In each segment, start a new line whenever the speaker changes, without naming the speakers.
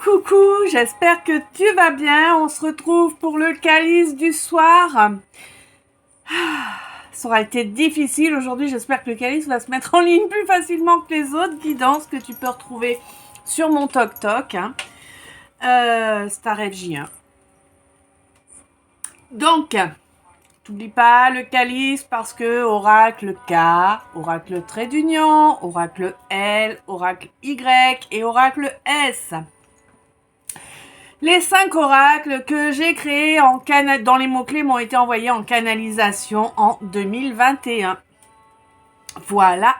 coucou, j'espère que tu vas bien. On se retrouve pour le calice du soir. Ça aura été difficile aujourd'hui, j'espère que le calice va se mettre en ligne plus facilement que les autres guidances que tu peux retrouver sur mon TokTok. Star FJ1. Donc, n'oublie pas le calice parce que oracle K, oracle trait d'union, oracle L, oracle Y et oracle S. Les 5 oracles que j'ai créés dans les mots-clés m'ont été envoyés en canalisation en 2021. Voilà.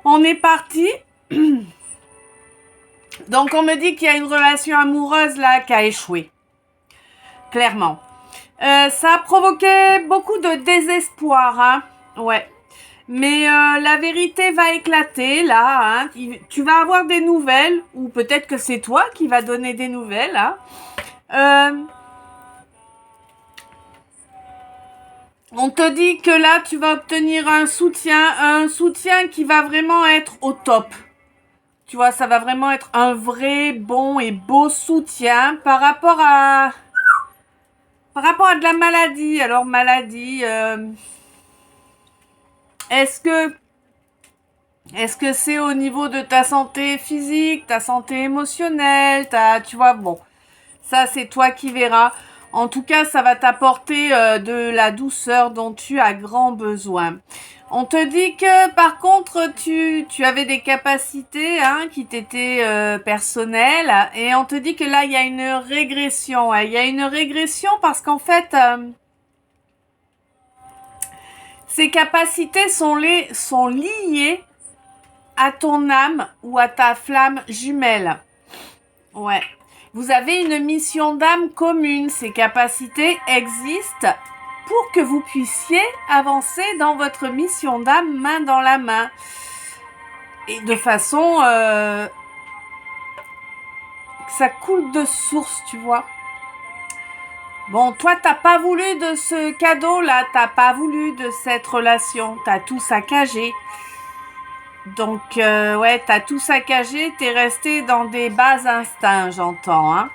On est parti. Donc on me dit qu'il y a une relation amoureuse là qui a échoué. Clairement. Ça a provoqué beaucoup de désespoir, hein. Ouais. Mais la vérité va éclater là, hein. Tu vas avoir des nouvelles, ou peut-être que c'est toi qui vas donner des nouvelles, hein. On te dit que là tu vas obtenir un soutien qui va vraiment être au top. Tu vois, ça va vraiment être un vrai bon et beau soutien par rapport à de la maladie. Alors maladie, est-ce que c'est au niveau de ta santé physique, ta santé émotionnelle, tu vois, bon, ça c'est toi qui verras. En tout cas, ça va t'apporter de la douceur dont tu as grand besoin. On te dit que par contre, tu avais des capacités qui t'étaient personnelles et on te dit que là, il y a une régression. Il y a une régression parce qu'en fait, ces capacités sont liées à ton âme ou à ta flamme jumelle. Ouais. Vous avez une mission d'âme commune. Ces capacités existent pour que vous puissiez avancer dans votre mission d'âme main dans la main. Et de façon que ça coule de source, tu vois. Bon, toi, t'as pas voulu de ce cadeau-là, t'as pas voulu de cette relation, t'as tout saccagé. Donc, ouais, t'as tout saccagé, t'es resté dans des bas instincts, j'entends, hein.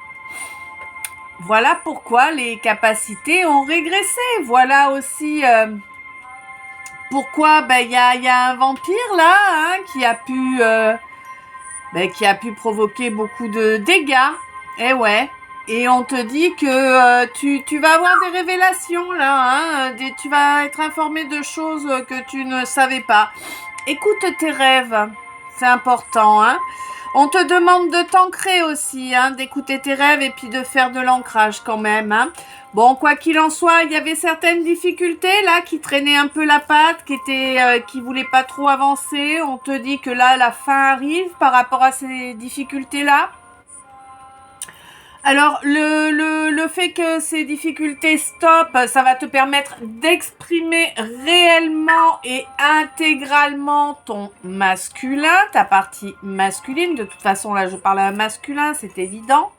Voilà pourquoi les capacités ont régressé. Voilà aussi pourquoi il y a un vampire là qui a pu provoquer beaucoup de dégâts. Eh ouais. Et on te dit que tu vas avoir des révélations là, tu vas être informé de choses que tu ne savais pas. Écoute tes rêves, c'est important, hein. On te demande de t'ancrer aussi, d'écouter tes rêves et puis de faire de l'ancrage quand même, hein. Bon, quoi qu'il en soit, il y avait certaines difficultés là qui traînaient un peu la patte, qui voulaient pas trop avancer. On te dit que là, la fin arrive par rapport à ces difficultés-là. Alors, le fait que ces difficultés stoppent, ça va te permettre d'exprimer réellement et intégralement ton masculin, ta partie masculine. De toute façon, là, je parle à un masculin, c'est évident.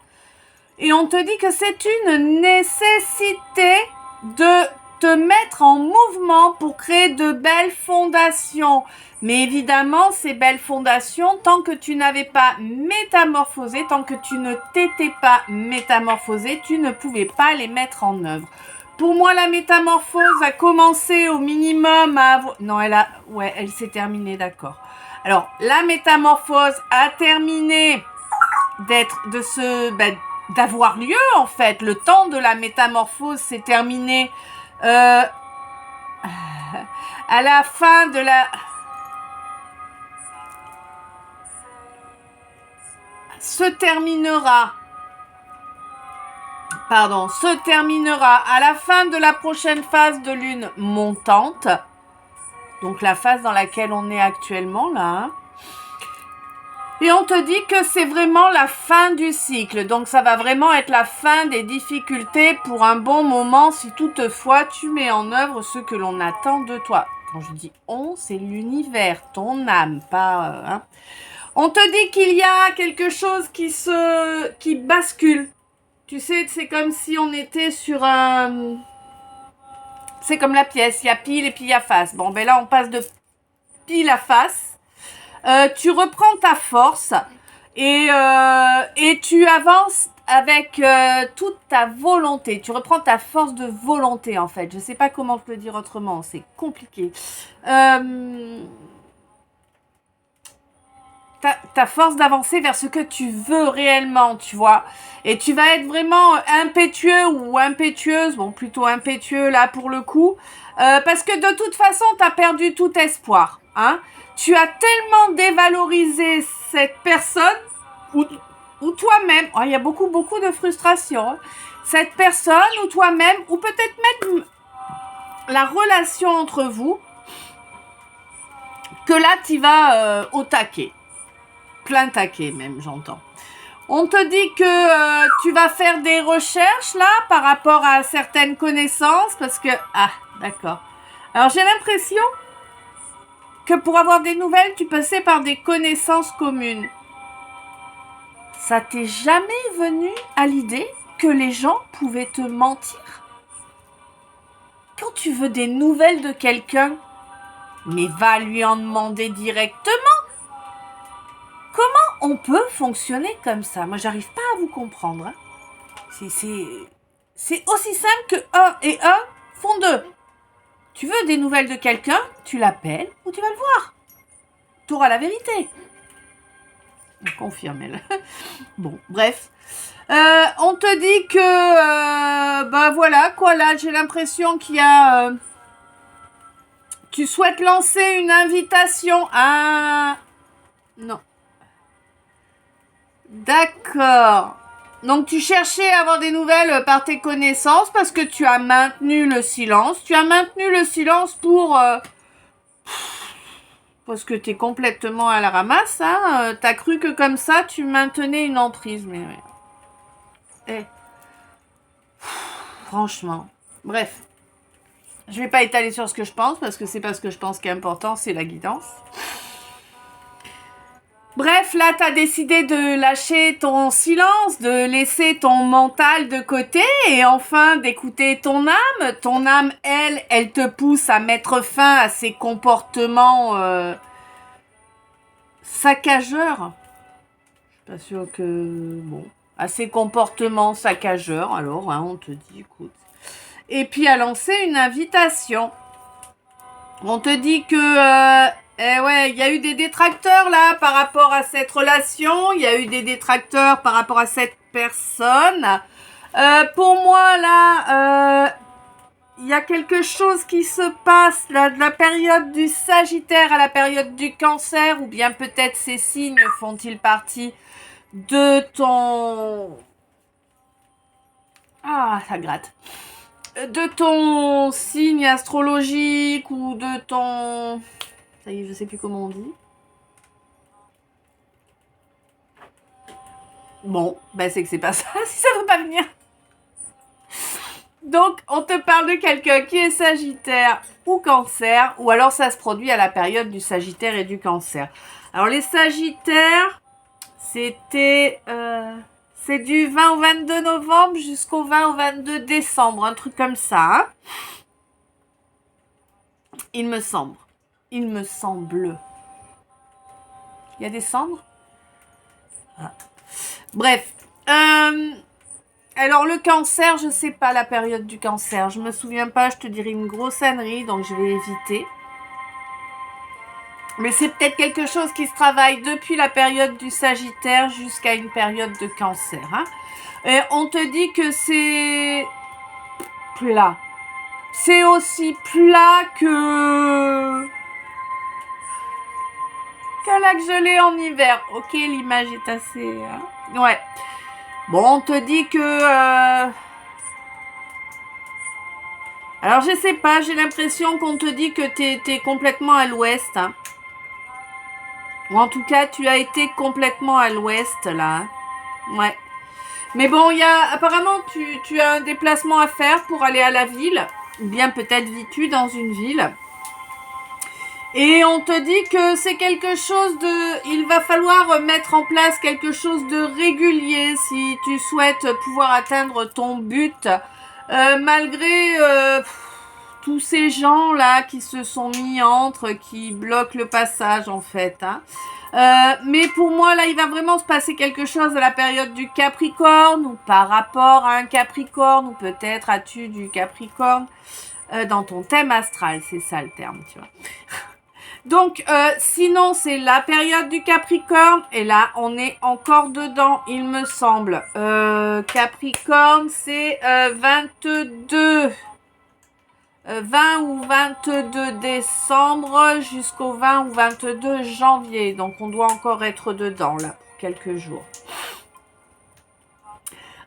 Et on te dit que c'est une nécessité de te mettre en mouvement pour créer de belles fondations. Mais évidemment, ces belles fondations, tant que tu n'avais pas métamorphosé, tant que tu ne t'étais pas métamorphosé, tu ne pouvais pas les mettre en œuvre. Pour moi, la métamorphose a commencé au minimum à avoir... Non, elle s'est terminée, d'accord. Alors, la métamorphose a terminé d'avoir lieu, en fait. Le temps de la métamorphose s'est terminé à la fin de la... se terminera à la fin de la prochaine phase de lune montante. Donc la phase dans laquelle on est actuellement là, hein. Et on te dit que c'est vraiment la fin du cycle. Donc ça va vraiment être la fin des difficultés pour un bon moment si toutefois tu mets en œuvre ce que l'on attend de toi. Quand je dis on, c'est l'univers, ton âme, pas... hein. On te dit qu'il y a quelque chose qui bascule. Tu sais, c'est comme si on était sur un... C'est comme la pièce, il y a pile et puis il y a face. Bon, là, on passe de pile à face. Tu reprends ta force Et tu avances avec toute ta volonté. Tu reprends ta force de volonté, en fait. Je ne sais pas comment te le dire autrement. C'est compliqué. Ta force d'avancer vers ce que tu veux réellement, tu vois. Et tu vas être vraiment impétueux ou impétueuse. Bon, plutôt impétueux, là, pour le coup. Parce que de toute façon, tu as perdu tout espoir. Hein. Tu as tellement dévalorisé cette personne ou toi-même. Oh, il y a beaucoup de frustration. Hein. Cette personne ou toi-même, ou peut-être même la relation entre vous, que là, tu vas au taquet. Plein taquet même, j'entends. On te dit que tu vas faire des recherches là par rapport à certaines connaissances parce que... Ah, d'accord. Alors j'ai l'impression que pour avoir des nouvelles, tu passais par des connaissances communes. Ça t'est jamais venu à l'idée que les gens pouvaient te mentir? Quand tu veux des nouvelles de quelqu'un, mais va lui en demander directement. Comment on peut fonctionner comme ça? Moi, j'arrive pas à vous comprendre. Hein. C'est aussi simple que 1 et 1 font 2. Tu veux des nouvelles de quelqu'un, tu l'appelles ou tu vas le voir. Tu auras la vérité. Confirme, elle. Bon, bref. On te dit que... bah voilà, quoi, là, j'ai l'impression qu'il y a... tu souhaites lancer une invitation à... Non. D'accord. Donc tu cherchais à avoir des nouvelles par tes connaissances parce que tu as maintenu le silence. Tu as maintenu le silence pour... parce que tu es complètement à la ramasse. Hein. T'as cru que comme ça, tu maintenais une emprise. Mais ouais. Franchement. Bref. Je vais pas étaler sur ce que je pense parce que c'est pas ce que je pense qui est important, c'est la guidance. Bref, là, tu as décidé de lâcher ton silence, de laisser ton mental de côté et enfin d'écouter ton âme. Ton âme, elle te pousse à mettre fin à ces comportements saccageurs. Je suis pas sûre que... Bon, à ces comportements saccageurs, alors, hein, on te dit, écoute. Et puis à lancer une invitation. On te dit que... ouais, il y a eu des détracteurs là par rapport à cette relation, il y a eu des détracteurs par rapport à cette personne. Pour moi là, il y a quelque chose qui se passe là, de la période du Sagittaire à la période du Cancer, ou bien peut-être ces signes font-ils partie de ton... Ah, ça gratte. De ton signe astrologique ou de ton... Ça y est, je sais plus comment on dit. Bon, ben c'est que c'est pas ça, si ça veut pas venir. Donc, on te parle de quelqu'un qui est Sagittaire ou Cancer, ou alors ça se produit à la période du Sagittaire et du Cancer. Alors, les Sagittaires, c'était... c'est du 20 au 22 novembre jusqu'au 20 au 22 décembre, un truc comme ça. Hein. Il me semble. Il me semble. Il y a des cendres? Ah. Bref. Alors, le Cancer, je sais pas la période du Cancer. Je me souviens pas, je te dirais une grosse ânerie, donc je vais éviter. Mais c'est peut-être quelque chose qui se travaille depuis la période du Sagittaire jusqu'à une période de Cancer. Hein. Et on te dit que c'est plat. C'est aussi plat que lac gelé en hiver. Ok, l'image est assez... Hein. Ouais. Bon, on te dit que... Alors, je sais pas, j'ai l'impression qu'on te dit que t'es complètement à l'ouest. Hein. Ou en tout cas, tu as été complètement à l'ouest, là. Hein. Ouais. Mais bon, il y a... Apparemment, tu as un déplacement à faire pour aller à la ville. Ou bien peut-être vis-tu dans une ville. Et on te dit que c'est quelque chose de... Il va falloir mettre en place quelque chose de régulier si tu souhaites pouvoir atteindre ton but. Malgré tous ces gens-là qui se sont mis entre, qui bloquent le passage en fait. Hein. Mais pour moi, là, il va vraiment se passer quelque chose à la période du Capricorne ou par rapport à un Capricorne ou peut-être as-tu du Capricorne dans ton thème astral, c'est ça le terme, tu vois. Donc, sinon, c'est la période du Capricorne. Et là, on est encore dedans, il me semble. Capricorne, c'est 20 ou 22 décembre jusqu'au 20 ou 22 janvier. Donc, on doit encore être dedans, là, pour quelques jours.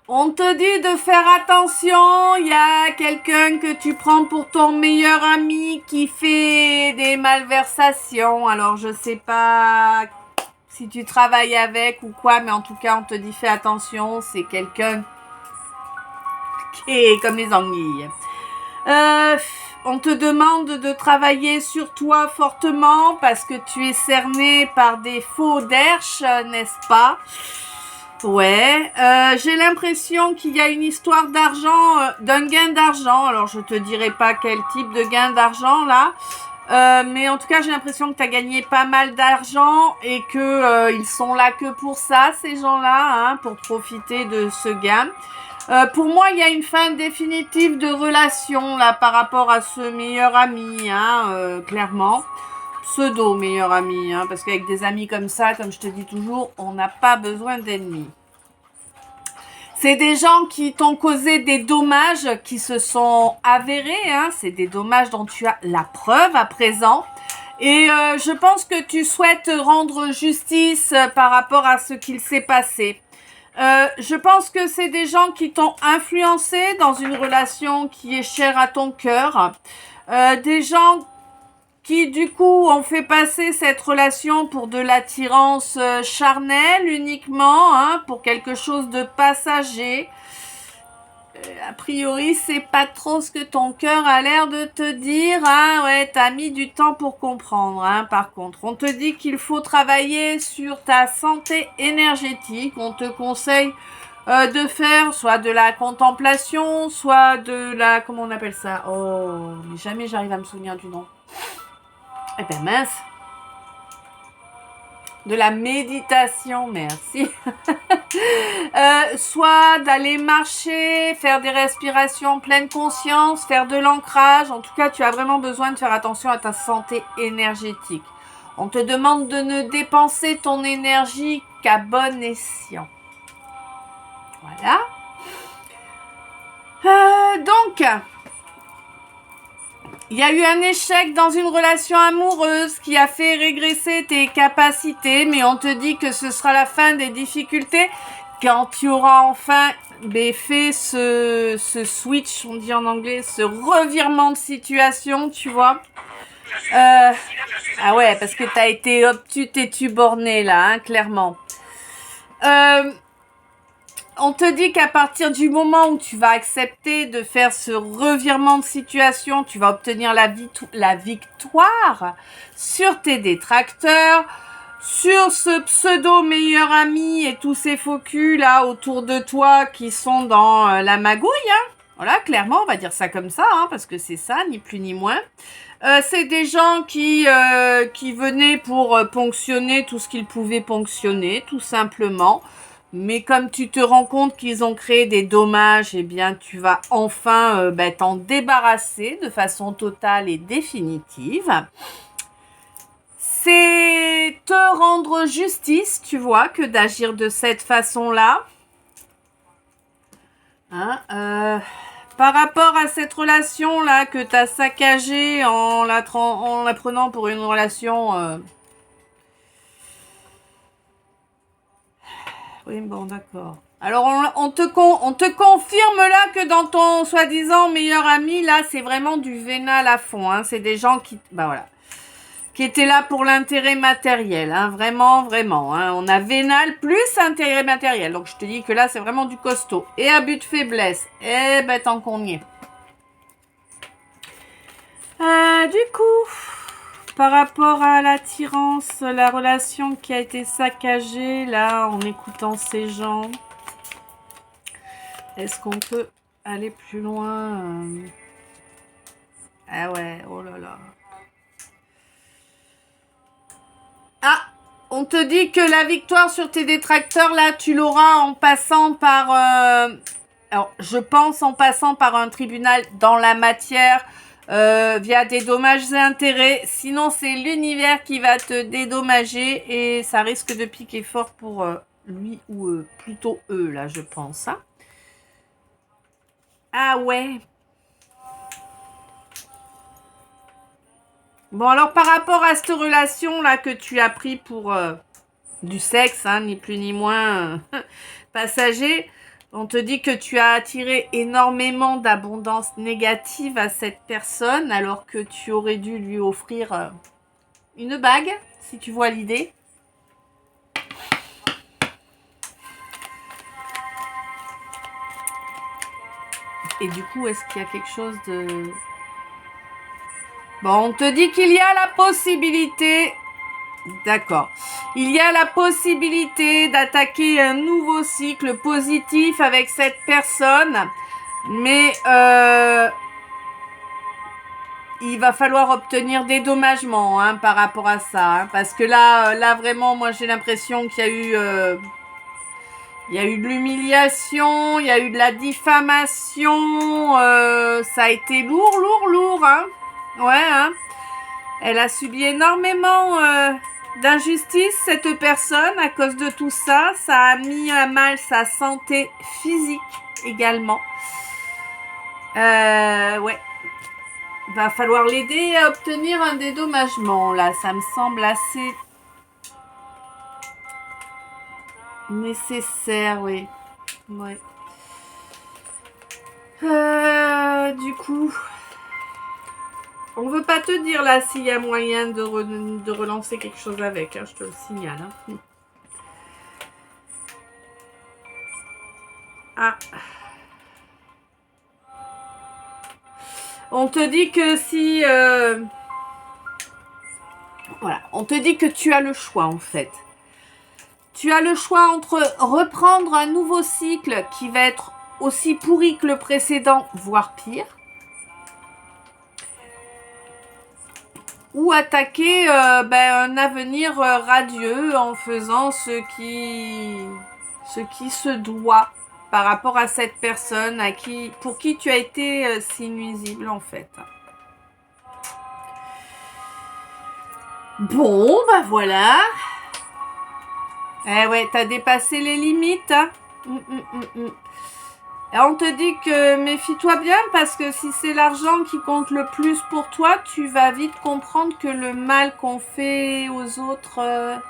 On te dit de faire attention, il y a quelqu'un que tu prends pour ton meilleur ami qui fait des malversations. Alors je sais pas si tu travailles avec ou quoi, mais en tout cas on te dit fais attention, c'est quelqu'un qui est comme les anguilles. On te demande de travailler sur toi fortement parce que tu es cerné par des faux derches, n'est-ce pas ? Ouais, j'ai l'impression qu'il y a une histoire d'argent, d'un gain d'argent. Alors, je te dirai pas quel type de gain d'argent, là. Mais en tout cas, j'ai l'impression que tu as gagné pas mal d'argent et que ils sont là que pour ça, ces gens-là, hein, pour profiter de ce gain. Pour moi, il y a une fin définitive de relation, là, par rapport à ce meilleur ami, hein, clairement. Pseudo meilleur ami, hein, parce qu'avec des amis comme ça, comme je te dis toujours, on n'a pas besoin d'ennemis. C'est des gens qui t'ont causé des dommages qui se sont avérés, hein, c'est des dommages dont tu as la preuve à présent. Et je pense que tu souhaites rendre justice par rapport à ce qu'il s'est passé. Je pense que c'est des gens qui t'ont influencé dans une relation qui est chère à ton cœur. Des gens qui du coup ont fait passer cette relation pour de l'attirance charnelle uniquement, hein, pour quelque chose de passager. A priori, c'est pas trop ce que ton cœur a l'air de te dire, hein. Ouais, t'as mis du temps pour comprendre, hein. Par contre, on te dit qu'il faut travailler sur ta santé énergétique. On te conseille de faire soit de la contemplation, soit de la... Comment on appelle ça? Oh, mais jamais j'arrive à me souvenir du nom. Eh ben mince. De la méditation, merci. Soit d'aller marcher, faire des respirations en pleine conscience, faire de l'ancrage. En tout cas, tu as vraiment besoin de faire attention à ta santé énergétique. On te demande de ne dépenser ton énergie qu'à bon escient. Voilà. Donc, il y a eu un échec dans une relation amoureuse qui a fait régresser tes capacités, mais on te dit que ce sera la fin des difficultés quand tu auras enfin fait ce switch, on dit en anglais, ce revirement de situation, tu vois. Ah ouais, parce que t'as été obtus et tu borné là, hein, clairement. On te dit qu'à partir du moment où tu vas accepter de faire ce revirement de situation, tu vas obtenir la victoire sur tes détracteurs, sur ce pseudo meilleur ami et tous ces faux culs là autour de toi qui sont dans la magouille. Hein. Voilà, clairement, on va dire ça comme ça, hein, parce que c'est ça, ni plus ni moins. C'est des gens qui venaient pour ponctionner tout ce qu'ils pouvaient ponctionner, tout simplement. Mais comme tu te rends compte qu'ils ont créé des dommages, eh bien, tu vas enfin t'en débarrasser de façon totale et définitive. C'est te rendre justice, tu vois, que d'agir de cette façon-là. Hein, par rapport à cette relation-là que tu as saccagée en la prenant pour une relation... Oui, bon, d'accord. Alors, on te confirme là que dans ton soi-disant meilleur ami, là, c'est vraiment du vénal à fond. Hein. C'est des gens qui... Bah voilà. Qui étaient là pour l'intérêt matériel. Hein. Vraiment, vraiment. Hein. On a vénal plus intérêt matériel. Donc, je te dis que là, c'est vraiment du costaud. Et abus de faiblesse. Eh ben, tant qu'on y est. Du coup... Par rapport à l'attirance, la relation qui a été saccagée, là, en écoutant ces gens, est-ce qu'on peut aller plus loin Ah ouais, oh là là. Ah, On te dit que la victoire sur tes détracteurs, là, tu l'auras en passant par... alors, je pense en passant par un tribunal dans la matière, via des dommages et intérêts. Sinon, c'est l'univers qui va te dédommager et ça risque de piquer fort pour lui ou plutôt eux, là, je pense. Hein. Ah ouais. Bon, alors, par rapport à cette relation-là que tu as pris pour du sexe, hein, ni plus ni moins passager, on te dit que tu as attiré énormément d'abondance négative à cette personne, alors que tu aurais dû lui offrir une bague, si tu vois l'idée. Et du coup, est-ce qu'il y a quelque chose de... Bon, on te dit qu'il y a la possibilité... D'accord. Il y a la possibilité d'attaquer un nouveau cycle positif avec cette personne, mais il va falloir obtenir des dédommagements hein, par rapport à ça, hein, parce que là vraiment, moi j'ai l'impression qu'il y a eu... il y a eu de l'humiliation, il y a eu de la diffamation, ça a été lourd, hein. Ouais, hein. Elle a subi énormément d'injustice, cette personne, à cause de tout ça. Ça a mis à mal sa santé physique également. Ouais. Va falloir l'aider à obtenir un dédommagement, là. Ça me semble assez nécessaire, oui. Ouais. Du coup... On veut pas te dire là s'il y a moyen de relancer quelque chose avec, hein, je te le signale. Hein. Ah. On te dit que si... Voilà, on te dit que tu as le choix en fait. Tu as le choix entre reprendre un nouveau cycle qui va être aussi pourri que le précédent, voire pire. Ou attaquer un avenir radieux en faisant ce qui se doit par rapport à cette personne pour qui tu as été si nuisible en fait. Bon, bah voilà. Eh ouais, t'as dépassé les limites. Hein. Et on te dit que méfie-toi bien parce que si c'est l'argent qui compte le plus pour toi, tu vas vite comprendre que le mal qu'on fait aux autres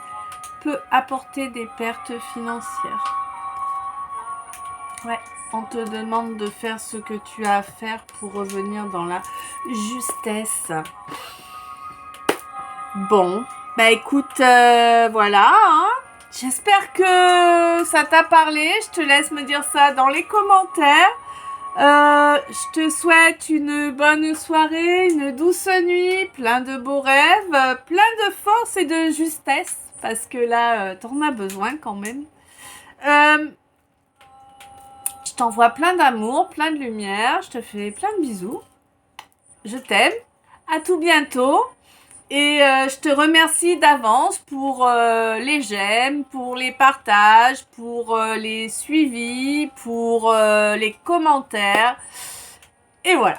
peut apporter des pertes financières. Ouais, on te demande de faire ce que tu as à faire pour revenir dans la justesse. Bon, bah écoute, voilà, hein. J'espère que ça t'a parlé. Je te laisse me dire ça dans les commentaires. Je te souhaite une bonne soirée, une douce nuit, plein de beaux rêves, plein de force et de justesse. Parce que là, t'en as besoin quand même. Je t'envoie plein d'amour, plein de lumière. Je te fais plein de bisous. Je t'aime. À tout bientôt. Et je te remercie d'avance pour les j'aime, pour les partages, pour les suivis, pour les commentaires. Et voilà.